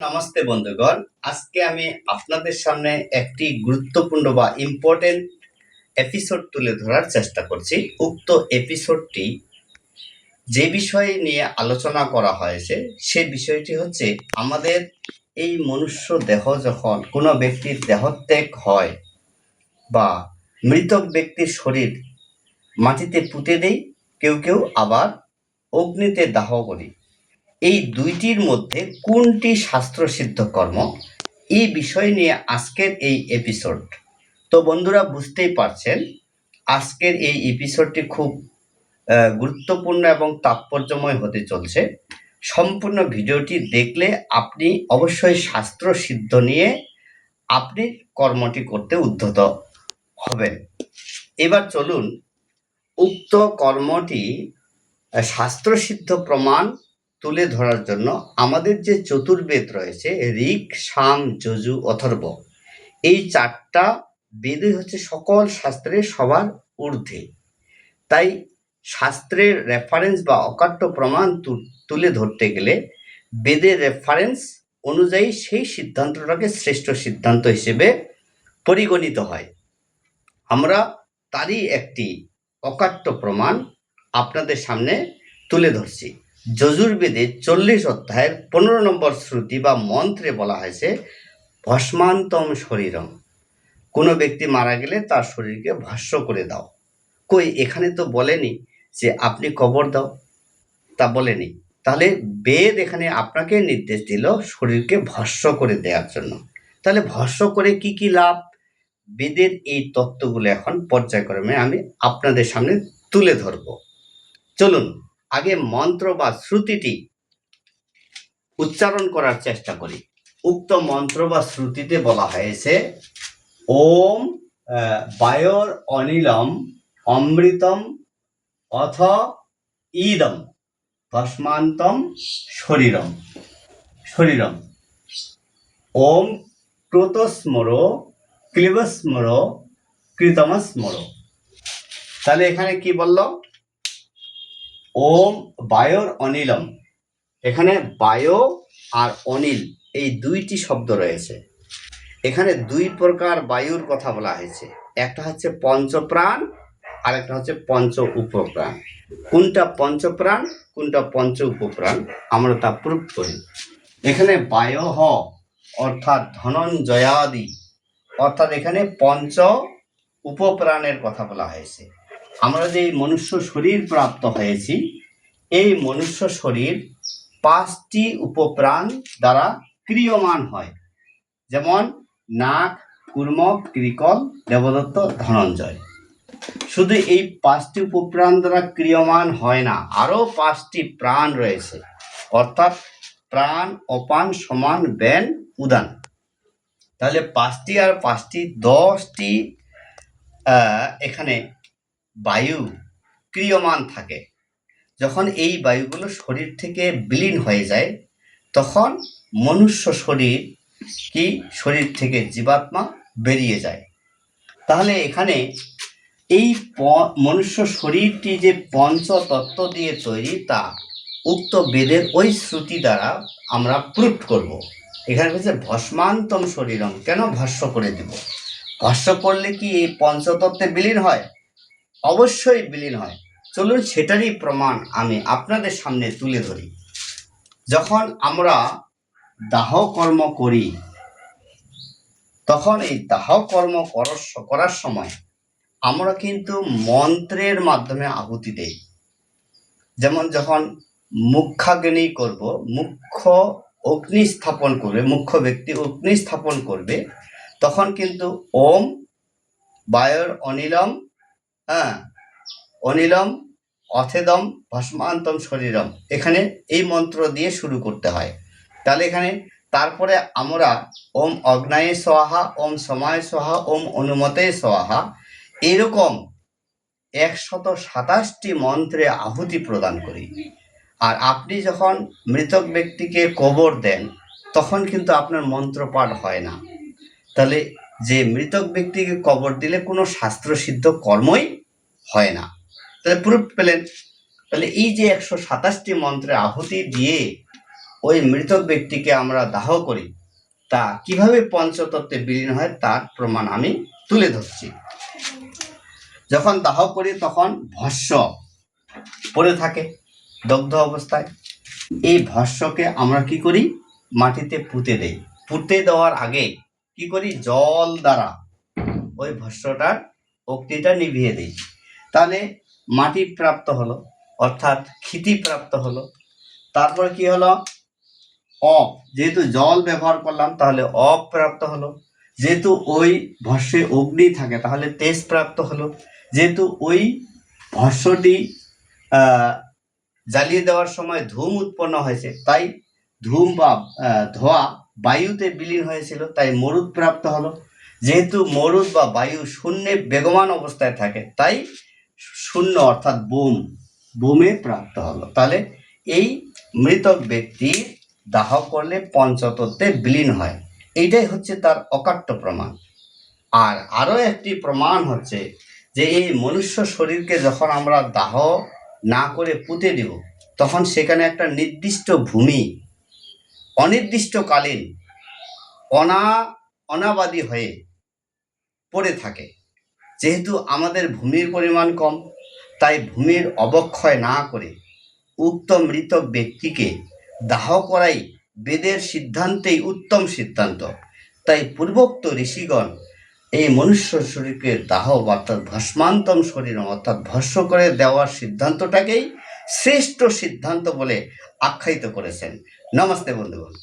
নমস্তে বন্ধুগণ, আজকে আমি আপনাদের সামনে একটি গুরুত্বপূর্ণ বা ইম্পর্টেন্ট এপিসোড তুলে ধরার চেষ্টা করছি। উক্ত এপিসোডটি যে বিষয় নিয়ে আলোচনা করা হয়েছে সে বিষয়টি হচ্ছে আমাদের এই মনুষ্য দেহ যখন কোনো ব্যক্তির দেহত্যাগ হয় বা মৃতক ব্যক্তির শরীর মাটিতে পুঁতে দেই, কেউ কেউ আবার অগ্নিতে দাহ করি। এই দুইটির মধ্যে কোনটি শাস্ত্রসিদ্ধ কর্ম, এই বিষয় নিয়ে আজকের এই এপিসোড। তো বন্ধুরা বুঝতেই পারছেন আজকের এই এপিসোডটি খুব গুরুত্বপূর্ণ এবং তাৎপর্যময় হতে চলছে। সম্পূর্ণ ভিডিওটি দেখলে আপনি অবশ্যই শাস্ত্র সিদ্ধ নিয়ে আপনি কর্মটি করতে উদ্যত হবেন। এবার চলুন উক্ত কর্মটি শাস্ত্রসিদ্ধ প্রমাণ তুলে ধরার জন্য আমাদের যে চতুর্বেদ রয়েছে ঋক, সাম, যজু, অথর্ব, এই চারটা বেদই হচ্ছে সকল শাস্ত্রের সবার ঊর্ধ্বে। তাই শাস্ত্রের রেফারেন্স বা অকাট্য প্রমাণ তুলে ধরতে গেলে বেদের রেফারেন্স অনুযায়ী সেই সিদ্ধান্তটাকে শ্রেষ্ঠ সিদ্ধান্ত হিসেবে পরিগণিত হয়। আমরা তারই একটি অকাট্য প্রমাণ আপনাদের সামনে তুলে ধরছি। যজুর্বেদে 40 অধ্যায়ের 15 নম্বর শ্রুতি বা মন্ত্রে বলা হয়েছে ভস্মান্তম শরীরম, কোনো ব্যক্তি মারা গেলে তার শরীরকে ভস্ম করে দাও। কই, এখানে তো বলেনি যে আপনি কবর দাও, তা বলেনি। তাহলে বেদ এখানে আপনাকে নির্দেশ দিল শরীরকে ভস্ম করে দেওয়ার জন্য। তাহলে ভস্ম করে কি কি লাভ, বেদের এই তত্ত্বগুলো এখন পর্যায়ক্রমে আমি আপনাদের সামনে তুলে ধরব। চলুন আগে মন্ত্র বা শ্রুতিটি উচ্চারণ করার চেষ্টা করি। উক্ত মন্ত্র বা শ্রুতিতে বলা হয়েছে ওম বায়োর অনিলম অমৃতম অথ ইদম ভস্মান্তম শরীরম শরীরম ওম ক্রোতস্মর ক্লিবস্মর কৃতমস্মর। তাহলে এখানে কি বলল? ওম বায়োর অনিলম, এখানে বায়ো আর অনিল এই দুইটি শব্দ রয়েছে। এখানে দুই প্রকার বায়ুর কথা বলা হয়েছে, একটা হচ্ছে পঞ্চপ্রাণ আর একটা হচ্ছে পঞ্চ উপপ্রাণ। কোনটা পঞ্চপ্রাণ কোনটা পঞ্চ উপপ্রাণ আমরা তা প্রুফ করি। এখানে বায়ু অর্থাৎ ধনঞ্জয়াদি, অর্থাৎ এখানে পঞ্চ উপপ্রাণের কথা বলা হয়েছে। আমরা যে মনুষ্য শরীর প্রাপ্ত হয়েছি, এই মনুষ্য শরীর 5টি উপপ্রাণ দ্বারা ক্রিয়মান হয়, যেমন নাগ, কুর্ম, কৃকল, দেবদত্ত, ধনঞ্জয়। শুধু এই 5টি উপপ্রাণ দ্বারা ক্রিয়মান হয় না, আরো 5টি প্রাণ রয়েছে, অর্থাৎ প্রাণ, অপান, সমান, ব্যান, উদান। তাহলে 5টি আর 5টি 10টি এখানে বায়ু ক্রিয়মান থাকে। যখন এই বায়ুগুলো শরীর থেকে বিলীন হয়ে যায় তখন মনুষ্য শরীর শরীর থেকে জীবাত্মা বেরিয়ে যায়। তাহলে এখানে এই মনুষ্য শরীরটি যে পঞ্চতত্ত্ব দিয়ে তৈরি তা উক্ত বেদের ওই শ্রুতি দ্বারা আমরা প্রুফ করব। এখানে বলছে ভস্মান্তম শরীরম, কেন ভস্ম করে দিব? ভস্ম করলে কি এই পঞ্চতত্ত্বে বিলীন হয়? অবশ্যই বিলীন হয়। চলুন সেটারই প্রমাণ আমি আপনাদের সামনে তুলে ধরি। যখন আমরা দাহ কর্ম করি তখন এই দাহ কর্ম করার সময় আমরা কিন্তু মন্ত্রের মাধ্যমে আহুতি দেই। যেমন যখন মুখ্যাগ্নি করব, মুখ্য অগ্নি স্থাপন করবে, মুখ্য ব্যক্তি অগ্নি স্থাপন করবে, তখন কিন্তু ওম বায়োর অনিলম অনিলম অথেদম ভস্মান্তম শরীরম, এখানে এই মন্ত্র দিয়ে শুরু করতে হয়। তাহলে এখানে তারপরে আমরা ওম অগ্নায়ে স্বাহা, ওম সমায় স্বাহা, ওম অনুমতে স্বাহা, এরকম 127টি মন্ত্রে আহুতি প্রদান করি। আর আপনি যখন মৃতক ব্যক্তিকে কবর দেন তখন কিন্তু আপনার মন্ত্রপাঠ হয় না। তাহলে যে মৃতক ব্যক্তিকে কবর দিলে কোনো শাস্ত্রসিদ্ধ কর্মই হয় না। তাহলে প্রুফ পেলেন। তাহলে এই যে 127টি মন্ত্রে আহুতি দিয়ে ওই মৃত ব্যক্তিকে আমরা দাহ করি, তা কিভাবে পঞ্চতত্ত্বে বিলীন হয় তার প্রমাণ আমি তুলে ধরছি। যখন দাহ করি তখন ভস্ম পড়ে থাকে দগ্ধ অবস্থায়। এই ভস্মকে আমরা কি করি, মাটিতে পুঁতে দেই। পুঁতে দেওয়ার আগে কি করি, জল দ্বারা ওই ভস্মটার অগ্নিটা নিভিয়ে দিই। তাহলে মাটি প্রাপ্ত হলো, অর্থাৎ ক্ষিতি প্রাপ্ত হলো। তারপরে কি হলো, যেহেতু জল ব্যবহার করলাম তাহলে প্রাপ্ত হলো। যেহেতু ওই ভস্মে অগ্নি থাকে তাহলে তেজ প্রাপ্ত হলো। যেহেতু ওই ভস্মটি জ্বালিয়ে দেওয়ার সময় ধূম উৎপন্ন হয়েছে, তাই ধূম বা ধোঁয়া বায়ুতে বিলীন হয়েছিল, তাই মরুদ প্রাপ্ত হলো। যেহেতু মরুদ বা বায়ু শূন্যে বেগমান অবস্থায় থাকে, তাই শূন্য অর্থাৎ বোমে প্রাপ্ত হলো। তাহলে এই মৃত ব্যক্তির দাহ করলে পঞ্চতত্ত্বে বিলীন হয়, এইটাই হচ্ছে তার অকাট্য প্রমাণ। আর আরো একটি প্রমাণ হচ্ছে যে এই মনুষ্য শরীরকে যখন আমরা দাহ না করে পুঁতে দেব, তখন সেখানে একটা নির্দিষ্ট ভূমি অনির্দিষ্টকালীন অনাবাদী হয়ে পড়ে থাকে। যেহেতু আমাদের ভূমির পরিমাণ কম, তাই ভূমির অবক্ষয় না করে উক্ত মৃত ব্যক্তিকে দাহ করাই বেদের সিদ্ধান্তেই উত্তম সিদ্ধান্ত। তাই পূর্বোক্ত ঋষিগণ এই মনুষ্য শরীরকে দাহ অর্থাৎ ভস্মান্তম শরীর অর্থাৎ ভস্ম করে দেওয়ার সিদ্ধান্তটাকেই শ্রেষ্ঠ সিদ্ধান্ত বলে আখ্যায়িত করেছেন। নমস্তে বন্ধুগণ।